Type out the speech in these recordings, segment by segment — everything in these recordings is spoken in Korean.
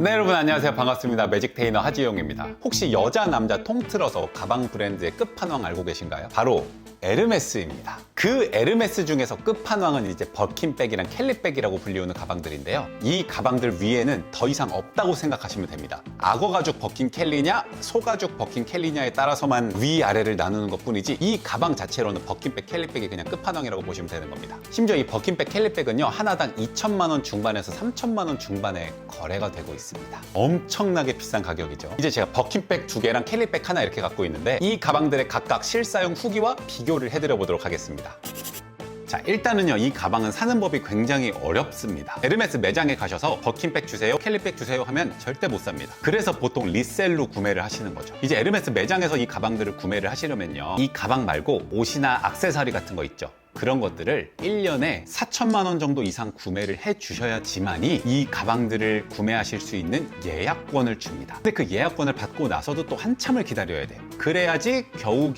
네, 여러분 안녕하세요. 반갑습니다. 매직테이너 하지용입니다. 혹시 여자 남자 통틀어서 가방 브랜드의 끝판왕 알고 계신가요? 바로 에르메스입니다. 그 에르메스 중에서 끝판왕은 이제 버킨백이랑 캘리백이라고 불리우는 가방들인데요. 이 가방들 위에는 더 이상 없다고 생각하시면 됩니다. 악어 가죽 버킨 캘리냐 소가죽 버킨 캘리냐에 따라서만 위아래를 나누는 것뿐이지 이 가방 자체로는 버킨백 캘리백이 그냥 끝판왕이라고 보시면 되는 겁니다. 심지어 이 버킨백 캘리백은요, 하나당 2천만 원 중반에서 3천만 원 중반에 거래가 되고 있습니다. 엄청나게 비싼 가격이죠. 이제 제가 버킨백 2개랑 캘리백 하나 이렇게 갖고 있는데 이 가방들의 각각 실사용 후기와 비교를 해드려 보도록 하겠습니다. 자, 일단은요, 이 가방은 사는 법이 굉장히 어렵습니다. 에르메스 매장에 가셔서 버킨백 주세요, 캘리백 주세요 하면 절대 못 삽니다. 그래서 보통 리셀로 구매를 하시는 거죠. 이제 에르메스 매장에서 이 가방들을 구매를 하시려면요, 이 가방 말고 옷이나 액세서리 같은 거 있죠. 그런 것들을 1년에 4천만 원 정도 이상 구매를 해 주셔야지만이 이 가방들을 구매하실 수 있는 예약권을 줍니다. 근데 그 예약권을 받고 나서도 또 한참을 기다려야 돼요. 그래야지 겨우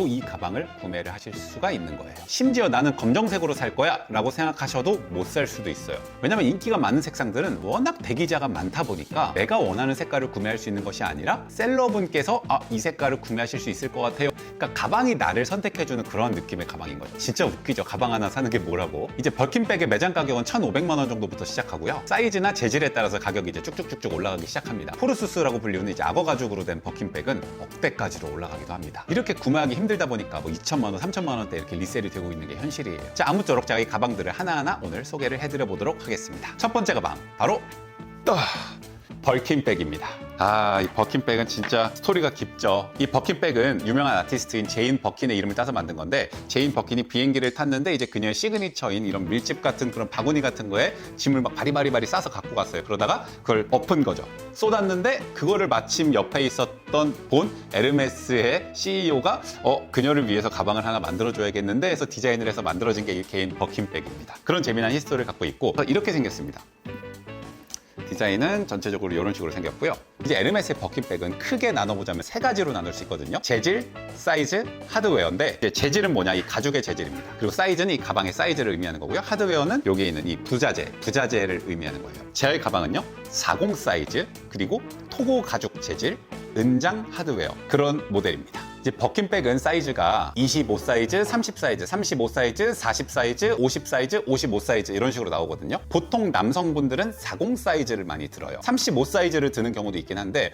이 가방을 구매를 하실 수가 있는 거예요. 심지어 나는 검정색으로 살 거야 라고 생각하셔도 못 살 수도 있어요. 왜냐면 인기가 많은 색상들은 워낙 대기자가 많다 보니까 내가 원하는 색깔을 구매할 수 있는 것이 아니라 셀러분께서 이 색깔을 구매하실 수 있을 것 같아요. 그러니까 가방이 나를 선택해주는 그런 느낌의 가방인 거죠. 진짜 웃기죠. 가방 하나 사는 게 뭐라고. 이제 버킨백의 매장 가격은 1,500만 원 정도부터 시작하고요. 사이즈나 재질에 따라서 가격이 이제 쭉쭉쭉쭉 올라가기 시작합니다. 포르수스라고 불리우는 이제 악어 가죽으로 된 버킨백은 억대까지로 올라가기도 합니다. 이렇게 구매하기 힘들다 보니까 뭐 2천만 원, 3천만 원대 이렇게 리셀이 되고 있는 게 현실이에요. 자, 아무쪼록 제가 이 가방들을 하나하나 오늘 소개를 해드려 보도록 하겠습니다. 첫 번째 가방, 바로 버킨백입니다. 이 버킨백은 진짜 스토리가 깊죠. 이 버킨백은 유명한 아티스트인 제인 버킨의 이름을 따서 만든 건데, 제인 버킨이 비행기를 탔는데 이제 그녀의 시그니처인 이런 밀집 같은 그런 바구니 같은 거에 짐을 막 바리바리 싸서 갖고 갔어요. 그러다가 그걸 엎은 거죠. 쏟았는데 그거를 마침 옆에 있었던 본 에르메스의 CEO가 그녀를 위해서 가방을 하나 만들어줘야겠는데 해서 디자인을 해서 만들어진 게 이 개인 버킨백입니다. 그런 재미난 히스토리를 갖고 있고 이렇게 생겼습니다. 디자인은 전체적으로 이런 식으로 생겼고요. 이제 에르메스의 버킨백은 크게 나눠보자면 세 가지로 나눌 수 있거든요. 재질, 사이즈, 하드웨어인데 이제 재질은 뭐냐? 이 가죽의 재질입니다. 그리고 사이즈는 이 가방의 사이즈를 의미하는 거고요. 하드웨어는 여기에 있는 이 부자재를 의미하는 거예요. 제 가방은요, 40 사이즈, 그리고 토고 가죽 재질, 은장 하드웨어, 그런 모델입니다. 이제 버킨백은 사이즈가 25 사이즈, 30 사이즈, 35 사이즈, 40 사이즈, 50 사이즈, 55 사이즈 이런 식으로 나오거든요. 보통 남성분들은 40 사이즈를 많이 들어요. 35 사이즈를 드는 경우도 있긴 한데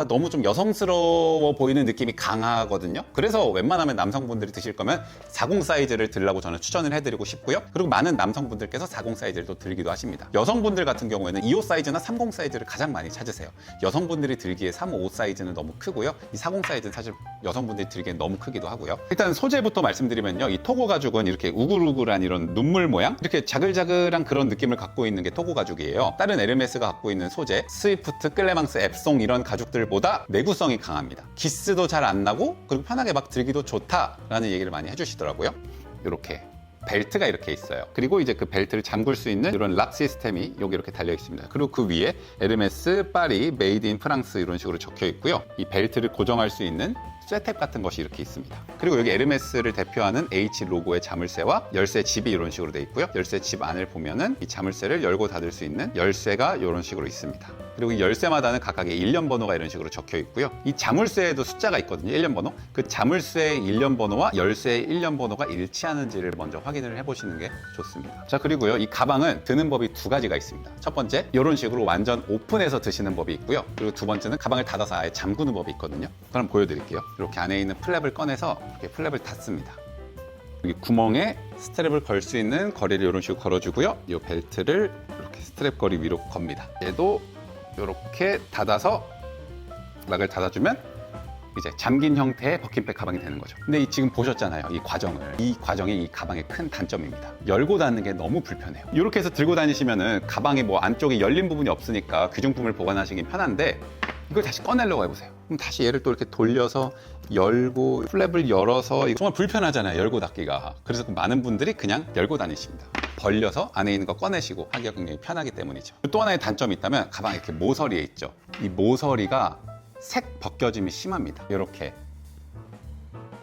너무 좀 여성스러워 보이는 느낌이 강하거든요. 그래서 웬만하면 남성분들이 드실 거면 40 사이즈를 들라고 저는 추천을 해드리고 싶고요. 그리고 많은 남성분들께서 40 사이즈를 또 들기도 하십니다. 여성분들 같은 경우에는 25 사이즈나 30 사이즈를 가장 많이 찾으세요. 여성분들이 들기에 35 사이즈는 너무 크고요. 이 40 사이즈는 사실 여성분들이 들기엔 너무 크기도 하고요. 일단 소재부터 말씀드리면요, 이 토고 가죽은 이렇게 우글우글한 이런 눈물 모양, 이렇게 자글자글한 그런 느낌을 갖고 있는 게 토고 가죽이에요. 다른 에르메스가 갖고 있는 소재, 스위프트, 클레망스, 앱송 이런 가죽들보다 내구성이 강합니다. 기스도 잘 안 나고 그리고 편하게 막 들기도 좋다라는 얘기를 많이 해주시더라고요. 이렇게 벨트가 이렇게 있어요. 그리고 이제 그 벨트를 잠글 수 있는 이런 락 시스템이 여기 이렇게 달려 있습니다. 그리고 그 위에 에르메스, 파리, 메이드 인 프랑스 이런 식으로 적혀 있고요. 이 벨트를 고정할 수 있는 쇠탭 같은 것이 이렇게 있습니다. 그리고 여기 에르메스를 대표하는 H 로고의 자물쇠와 열쇠 집이 이런 식으로 되어 있고요. 열쇠 집 안을 보면은 이 자물쇠를 열고 닫을 수 있는 열쇠가 이런 식으로 있습니다. 그리고 이 열쇠마다는 각각의 일련 번호가 이런 식으로 적혀 있고요. 이 자물쇠에도 숫자가 있거든요. 일련 번호. 그 자물쇠의 일련 번호와 열쇠의 일련 번호가 일치하는지를 먼저 확인을 해보시는 게 좋습니다. 자, 그리고요, 이 가방은 드는 법이 두 가지가 있습니다. 첫 번째, 이런 식으로 완전 오픈해서 드시는 법이 있고요. 그리고 두 번째는 가방을 닫아서 아예 잠그는 법이 있거든요. 그럼 보여드릴게요. 이렇게 안에 있는 플랩을 꺼내서 이렇게 플랩을 닫습니다. 여기 구멍에 스트랩을 걸 수 있는 거리를 이런 식으로 걸어주고요. 이 벨트를 이렇게 스트랩 거리 위로 겁니다. 얘도 이렇게 닫아서 락을 닫아주면 이제 잠긴 형태의 버킨백 가방이 되는 거죠. 근데 지금 보셨잖아요, 이 과정을. 이 과정이 이 가방의 큰 단점입니다. 열고 닫는 게 너무 불편해요. 이렇게 해서 들고 다니시면은 가방이 뭐 안쪽에 열린 부분이 없으니까 귀중품을 보관하시긴 편한데, 이걸 다시 꺼내려고 해보세요. 그럼 다시 얘를 또 이렇게 돌려서 열고 플랩을 열어서, 이거 정말 불편하잖아요, 열고 닫기가. 그래서 많은 분들이 그냥 열고 다니십니다. 벌려서 안에 있는 거 꺼내시고 하기가 굉장히 편하기 때문이죠. 또 하나의 단점이 있다면 가방에 이렇게 모서리에 있죠. 이 모서리가 색 벗겨짐이 심합니다. 이렇게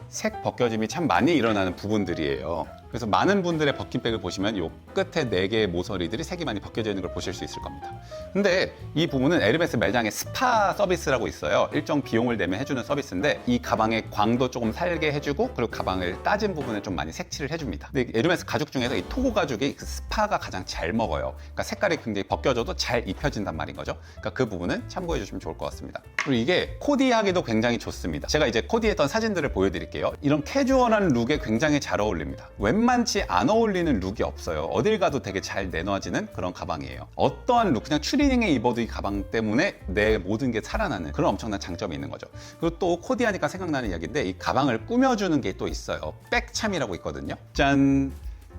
색 벗겨짐이 참 많이 일어나는 부분들이에요. 그래서 많은 분들의 버킨백을 보시면 요 끝에 4개의 모서리들이 색이 많이 벗겨져 있는 걸 보실 수 있을 겁니다. 근데 이 부분은 에르메스 매장에 스파 서비스라고 있어요. 일정 비용을 내면 해주는 서비스인데 이 가방의 광도 조금 살게 해주고 그리고 가방을 따진 부분을 좀 많이 색칠을 해줍니다. 근데 에르메스 가죽 중에서 이 토고 가죽이 그 스파가 가장 잘 먹어요. 그러니까 색깔이 굉장히 벗겨져도 잘 입혀진단 말인 거죠. 그러니까 그 부분은 참고해 주시면 좋을 것 같습니다. 그리고 이게 코디하기도 굉장히 좋습니다. 제가 이제 코디했던 사진들을 보여드릴게요. 이런 캐주얼한 룩에 굉장히 잘 어울립니다. 웬만치 안 어울리는 룩이 없어요. 어딜 가도 되게 잘 내놔지는 그런 가방이에요. 어떠한 룩, 그냥 추리닝에 입어도 이 가방 때문에 내 모든 게 살아나는 그런 엄청난 장점이 있는 거죠. 그리고 또 코디하니까 생각나는 이야기인데 이 가방을 꾸며주는 게 또 있어요. 백참이라고 있거든요. 짠!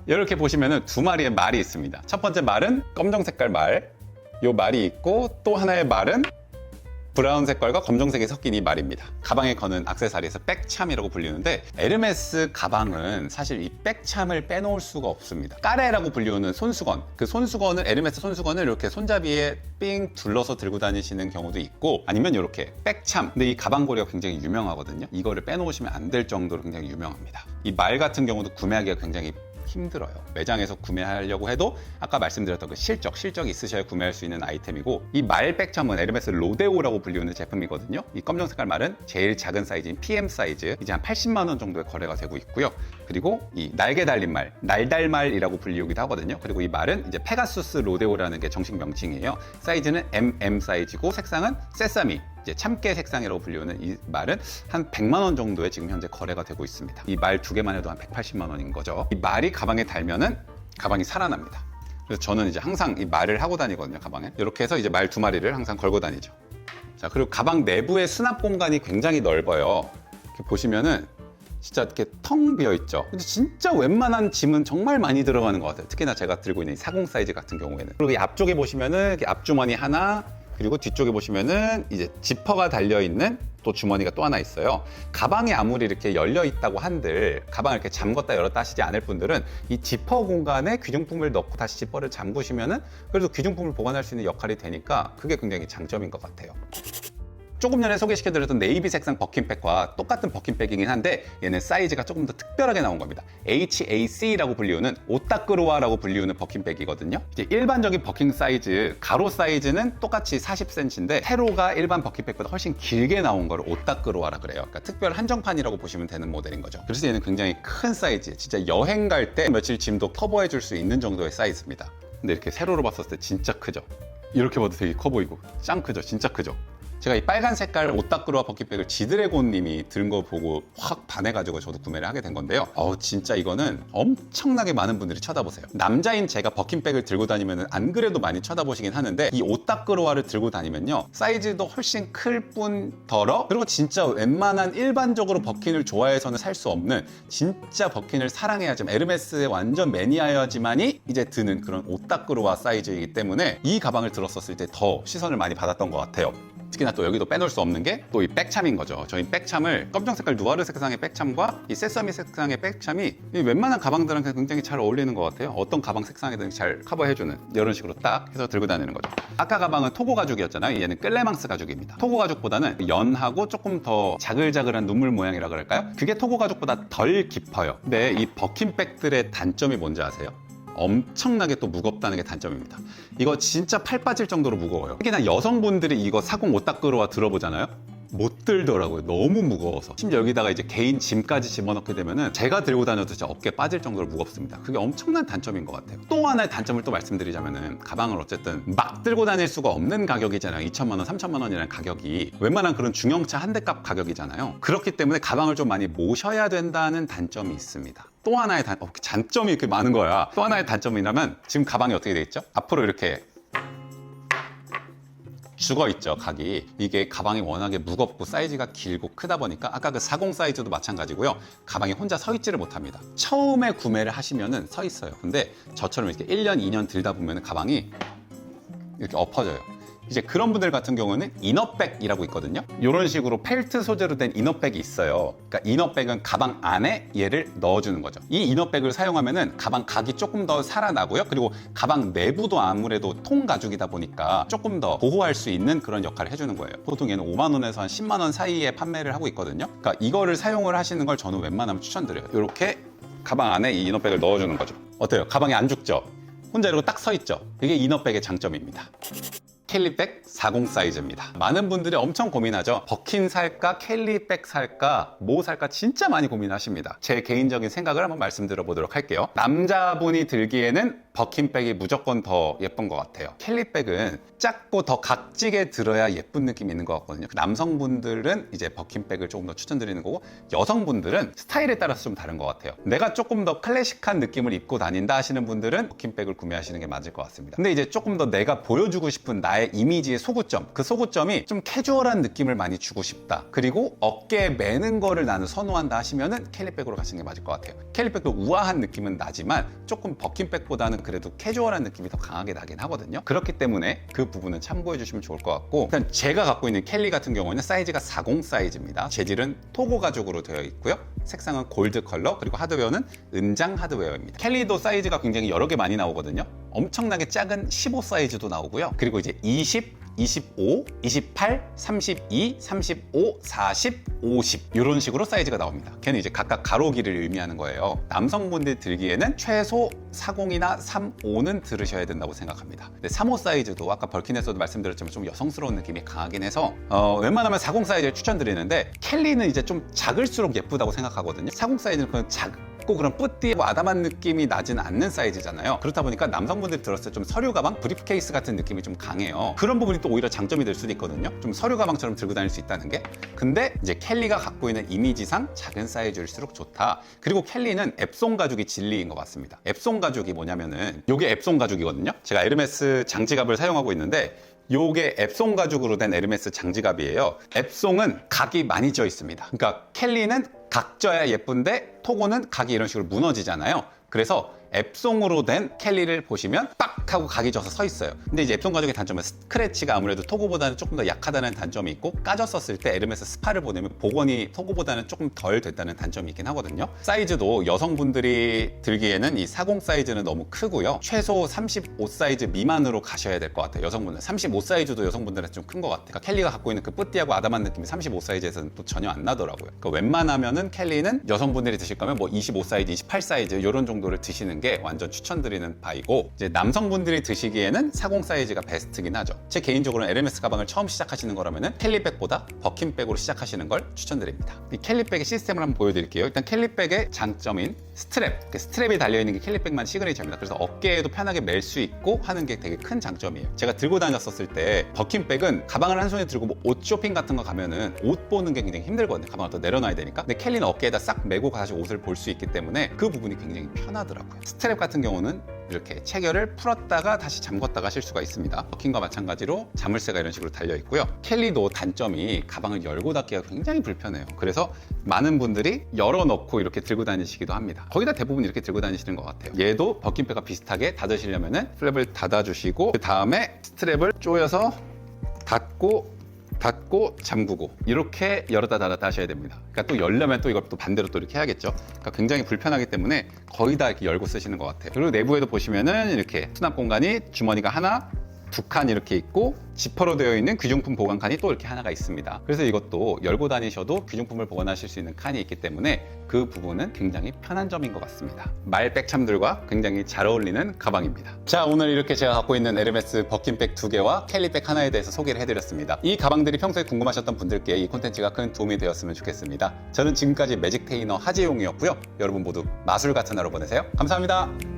이렇게 보시면은 2마리의 말이 있습니다. 첫 번째 말은 검정 색깔 말, 요 말이 있고 또 하나의 말은 브라운 색깔과 검정색이 섞인 이 말입니다. 가방에 거는 액세서리에서 백참이라고 불리는데 에르메스 가방은 사실 이 백참을 빼놓을 수가 없습니다. 까레라고 불리우는 손수건, 그 손수건을 에르메스 손수건을 이렇게 손잡이에 삥 둘러서 들고 다니시는 경우도 있고 아니면 이렇게 백참. 근데 이 가방고리가 굉장히 유명하거든요. 이거를 빼놓으시면 안 될 정도로 굉장히 유명합니다. 이 말 같은 경우도 구매하기가 굉장히 힘들어요. 매장에서 구매하려고 해도 아까 말씀드렸던 그 실적이 있으셔야 구매할 수 있는 아이템이고 이 말 백참은 에르메스 로데오라고 불리우는 제품이거든요. 이 검정 색깔 말은 제일 작은 사이즈인 PM 사이즈 이제 한 80만 원 정도에 거래가 되고 있고요. 그리고 이 날개 달린 말, 날달말이라고 불리우기도 하거든요. 그리고 이 말은 이제 페가수스 로데오라는 게 정식 명칭이에요. 사이즈는 MM 사이즈고 색상은 세사미, 이제 참깨 색상이라고 불리우는 이 말은 한 100만 원 정도에 지금 현재 거래가 되고 있습니다. 이 말 2개만 해도 한 180만 원인 거죠. 이 말이 가방에 달면은 가방이 살아납니다. 그래서 저는 이제 항상 이 말을 하고 다니거든요, 가방에. 이렇게 해서 이제 말 2마리를 항상 걸고 다니죠. 자, 그리고 가방 내부의 수납 공간이 굉장히 넓어요. 이렇게 보시면은 진짜 이렇게 텅 비어 있죠. 근데 진짜 웬만한 짐은 정말 많이 들어가는 것 같아요. 특히나 제가 들고 있는 이 40 사이즈 같은 경우에는. 그리고 이 앞쪽에 보시면은 이렇게 앞주머니 하나, 그리고 뒤쪽에 보시면은 이제 지퍼가 달려있는 또 주머니가 또 하나 있어요. 가방이 아무리 이렇게 열려 있다고 한들 가방을 이렇게 잠궜다 열었다 하시지 않을 분들은 이 지퍼 공간에 귀중품을 넣고 다시 지퍼를 잠그시면은 그래도 귀중품을 보관할 수 있는 역할이 되니까 그게 굉장히 장점인 것 같아요. 조금 전에 소개시켜드렸던 네이비 색상 버킨백과 똑같은 버킨백이긴 한데 얘는 사이즈가 조금 더 특별하게 나온 겁니다. HAC라고 불리우는 오타크로아라고 불리우는 버킨백이거든요. 이제 일반적인 버킨 사이즈, 가로 사이즈는 똑같이 40cm인데 세로가 일반 버킨백보다 훨씬 길게 나온 걸 오타크로아라 그래요. 그러니까 특별 한정판이라고 보시면 되는 모델인 거죠. 그래서 얘는 굉장히 큰 사이즈, 진짜 여행 갈 때 며칠 짐도 커버해 줄 수 있는 정도의 사이즈입니다. 근데 이렇게 세로로 봤을 때 진짜 크죠. 이렇게 봐도 되게 커 보이고 짱 크죠. 진짜 크죠. 제가 이 빨간 색깔 오타크로아 버킷백을 지드래곤 님이 들은 거 보고 확 반해가지고 저도 구매를 하게 된 건데요. 진짜 이거는 엄청나게 많은 분들이 쳐다보세요. 남자인 제가 버킷백을 들고 다니면 안 그래도 많이 쳐다보시긴 하는데 이 오타크로아를 들고 다니면요 사이즈도 훨씬 클 뿐더러 그리고 진짜 웬만한 일반적으로 버킨을 좋아해서는 살 수 없는 진짜 버킨을 사랑해야지만 에르메스의 완전 매니아여야지만이 이제 드는 그런 오타크로아 사이즈이기 때문에 이 가방을 들었었을 때 더 시선을 많이 받았던 것 같아요. 특히나 또 여기도 빼놓을 수 없는 게 또 이 백참인 거죠. 저희 백참을 검정 색깔 누아르 색상의 백참과 이 세서미 색상의 백참이 웬만한 가방들한테 굉장히 잘 어울리는 것 같아요. 어떤 가방 색상이든 잘 커버해주는 이런 식으로 딱 해서 들고 다니는 거죠. 아까 가방은 토고 가죽이었잖아요. 얘는 끌레망스 가죽입니다. 토고 가죽보다는 연하고 조금 더 자글자글한 눈물 모양이라 그럴까요? 그게 토고 가죽보다 덜 깊어요. 근데 이 버킨백들의 단점이 뭔지 아세요? 엄청나게 또 무겁다는 게 단점입니다. 이거 진짜 팔 빠질 정도로 무거워요. 특히나 여성분들이 이거 40 오타크로아 들어보잖아요. 못 들더라고요. 너무 무거워서. 심지어 여기다가 이제 개인 짐까지 집어넣게 되면은 제가 들고 다녀도 진짜 어깨 빠질 정도로 무겁습니다. 그게 엄청난 단점인 것 같아요. 또 하나의 단점을 또 말씀드리자면은 가방을 어쨌든 막 들고 다닐 수가 없는 가격이잖아요. 2천만 원, 3천만 원이라는 가격이 웬만한 그런 중형차 한 대 값 가격이잖아요. 그렇기 때문에 가방을 좀 많이 모셔야 된다는 단점이 있습니다. 또 하나의 단점이 이렇게 많은 거야. 또 하나의 단점이라면 지금 가방이 어떻게 돼 있죠? 앞으로 이렇게 죽어 있죠, 각이. 이게 가방이 워낙에 무겁고 사이즈가 길고 크다 보니까 아까 그 40 사이즈도 마찬가지고요. 가방이 혼자 서 있지를 못합니다. 처음에 구매를 하시면은 서 있어요. 근데 저처럼 이렇게 1년, 2년 들다 보면 가방이 이렇게 엎어져요. 이제 그런 분들 같은 경우는 이너백이라고 있거든요. 이런 식으로 펠트 소재로 된 이너백이 있어요. 그러니까 이너백은 가방 안에 얘를 넣어주는 거죠. 이 이너백을 사용하면은 가방 각이 조금 더 살아나고요. 그리고 가방 내부도 아무래도 통 가죽이다 보니까 조금 더 보호할 수 있는 그런 역할을 해주는 거예요. 보통 얘는 5만 원에서 한 10만 원 사이에 판매를 하고 있거든요. 그러니까 이거를 사용을 하시는 걸 저는 웬만하면 추천드려요. 이렇게 가방 안에 이 이너백을 넣어주는 거죠. 어때요? 가방에 안 죽죠? 혼자 이러고 딱 서 있죠? 이게 이너백의 장점입니다. 캘리백 40 사이즈입니다. 많은 분들이 엄청 고민하죠. 버킨 살까? 캘리백 살까? 뭐 살까? 진짜 많이 고민하십니다. 제 개인적인 생각을 한번 말씀드려 보도록 할게요. 남자분이 들기에는 버킨백이 무조건 더 예쁜 것 같아요. 캘리백은 작고 더 각지게 들어야 예쁜 느낌이 있는 것 같거든요. 남성분들은 이제 버킨백을 조금 더 추천드리는 거고, 여성분들은 스타일에 따라서 좀 다른 것 같아요. 내가 조금 더 클래식한 느낌을 입고 다닌다 하시는 분들은 버킨백을 구매하시는 게 맞을 것 같습니다. 근데 이제 조금 더 내가 보여주고 싶은 나의 이미지의 소구점, 그 소구점이 좀 캐주얼한 느낌을 많이 주고 싶다, 그리고 어깨에 매는 거를 나는 선호한다 하시면은 캘리백으로 가시는 게 맞을 것 같아요. 캘리백도 우아한 느낌은 나지만 조금 버킨백보다는 그래도 캐주얼한 느낌이 더 강하게 나긴 하거든요. 그렇기 때문에 그 부분은 참고해 주시면 좋을 것 같고, 일단 제가 갖고 있는 캘리 같은 경우는 사이즈가 40 사이즈입니다. 재질은 토고 가죽으로 되어 있고요. 색상은 골드 컬러, 그리고 하드웨어는 은장 하드웨어입니다. 캘리도 사이즈가 굉장히 여러 개 많이 나오거든요. 엄청나게 작은 15 사이즈도 나오고요. 그리고 이제 20, 25, 28, 32, 35, 40, 50 이런 식으로 사이즈가 나옵니다. 걔는 이제 각각 가로 길이를 의미하는 거예요. 남성분들 들기에는 최소 40이나 35는 들으셔야 된다고 생각합니다. 근데 35 사이즈도 아까 벌킨에서도 말씀드렸지만 좀 여성스러운 느낌이 강하긴 해서 웬만하면 40 사이즈를 추천드리는데, 캘리는 이제 좀 작을수록 예쁘다고 생각하거든요. 40 사이즈는 그냥 작고 그런 뿌띠고 아담한 느낌이 나진 않는 사이즈잖아요. 그렇다 보니까 남성분들이 들었을 때 좀 서류 가방, 브리프케이스 같은 느낌이 좀 강해요. 그런 부분이 또 오히려 장점이 될 수도 있거든요. 좀 서류 가방처럼 들고 다닐 수 있다는 게. 근데 이제 캘리가 갖고 있는 이미지상 작은 사이즈일수록 좋다. 그리고 캘리는 앱송 가죽이 진리인 것 같습니다. 앱송 가죽이 뭐냐면은 요게 앱송 가죽이거든요. 제가 에르메스 장지갑을 사용하고 있는데 요게 앱송 가죽으로 된 에르메스 장지갑이에요. 앱송은 각이 많이 져 있습니다. 그러니까 캘리는 각져야 예쁜데 토고는 각이 이런 식으로 무너지잖아요. 그래서 앱송으로 된 캘리를 보시면 빡 하고 각이 져서 서 있어요. 근데 이제 앱송 가죽의 단점은 스크래치가 아무래도 토고보다는 조금 더 약하다는 단점이 있고, 까졌었을 때 에르메스 스파를 보내면 복원이 토고보다는 조금 덜 됐다는 단점이 있긴 하거든요. 사이즈도 여성분들이 들기에는 이 40 사이즈는 너무 크고요. 최소 35 사이즈 미만으로 가셔야 될 것 같아요. 여성분들 35 사이즈도 여성분들한테 좀 큰 것 같아요. 그러니까 캘리가 갖고 있는 그 뿌띠하고 아담한 느낌이 35 사이즈에서는 또 전혀 안 나더라고요. 그러니까 웬만하면은 캘리는 여성분들이 드실 거면 뭐 25 사이즈, 28 사이즈 이런 정도를 드시는 게 완전 추천드리는 바이고, 이제 남성분들이 드시기에는 40 사이즈가 베스트긴 하죠. 제 개인적으로는 에르메스 가방을 처음 시작하시는 거라면은 캘리백보다 버킨백으로 시작하시는 걸 추천드립니다. 이 캘리백의 시스템을 한번 보여드릴게요. 일단 캘리백의 장점인 스트랩, 스트랩이 달려있는 게 캘리백만 시그니처입니다. 그래서 어깨에도 편하게 멜 수 있고 하는 게 되게 큰 장점이에요. 제가 들고 다녔었을 때 버킨백은 가방을 한 손에 들고 뭐 옷 쇼핑 같은 거 가면은 옷 보는 게 굉장히 힘들거든요. 가방을 또 내려놔야 되니까. 근데 캘리는 어깨에다 싹 메고 다시 옷을 볼 수 있기 때문에 그 부분이 굉장히 편하더라고요. 스트랩 같은 경우는 이렇게 체결을 풀었다가 다시 잠궜다가 하실 수가 있습니다. 버킨과 마찬가지로 자물쇠가 이런 식으로 달려 있고요. 캘리도 단점이 가방을 열고 닫기가 굉장히 불편해요. 그래서 많은 분들이 열어놓고 이렇게 들고 다니시기도 합니다. 거의 다 대부분 이렇게 들고 다니시는 것 같아요. 얘도 버킨백과 비슷하게 닫으시려면은 플랩을 닫아주시고, 그 다음에 스트랩을 조여서 닫고 잠그고 이렇게 열었다 닫았다 하셔야 됩니다. 그러니까 또 열려면 또 이걸 또 반대로 또 이렇게 해야겠죠. 그러니까 굉장히 불편하기 때문에 거의 다 이렇게 열고 쓰시는 것 같아요. 그리고 내부에도 보시면은 이렇게 수납 공간이 주머니가 하나, 두 칸 이렇게 있고, 지퍼로 되어 있는 귀중품 보관 칸이 또 이렇게 하나가 있습니다. 그래서 이것도 열고 다니셔도 귀중품을 보관하실 수 있는 칸이 있기 때문에 그 부분은 굉장히 편한 점인 것 같습니다. 말백참들과 굉장히 잘 어울리는 가방입니다. 자, 오늘 이렇게 제가 갖고 있는 에르메스 버킨백 2개와 캘리백 하나에 대해서 소개를 해드렸습니다. 이 가방들이 평소에 궁금하셨던 분들께 이 콘텐츠가 큰 도움이 되었으면 좋겠습니다. 저는 지금까지 매직 테이너 하재용이었고요. 여러분 모두 마술 같은 하루 보내세요. 감사합니다.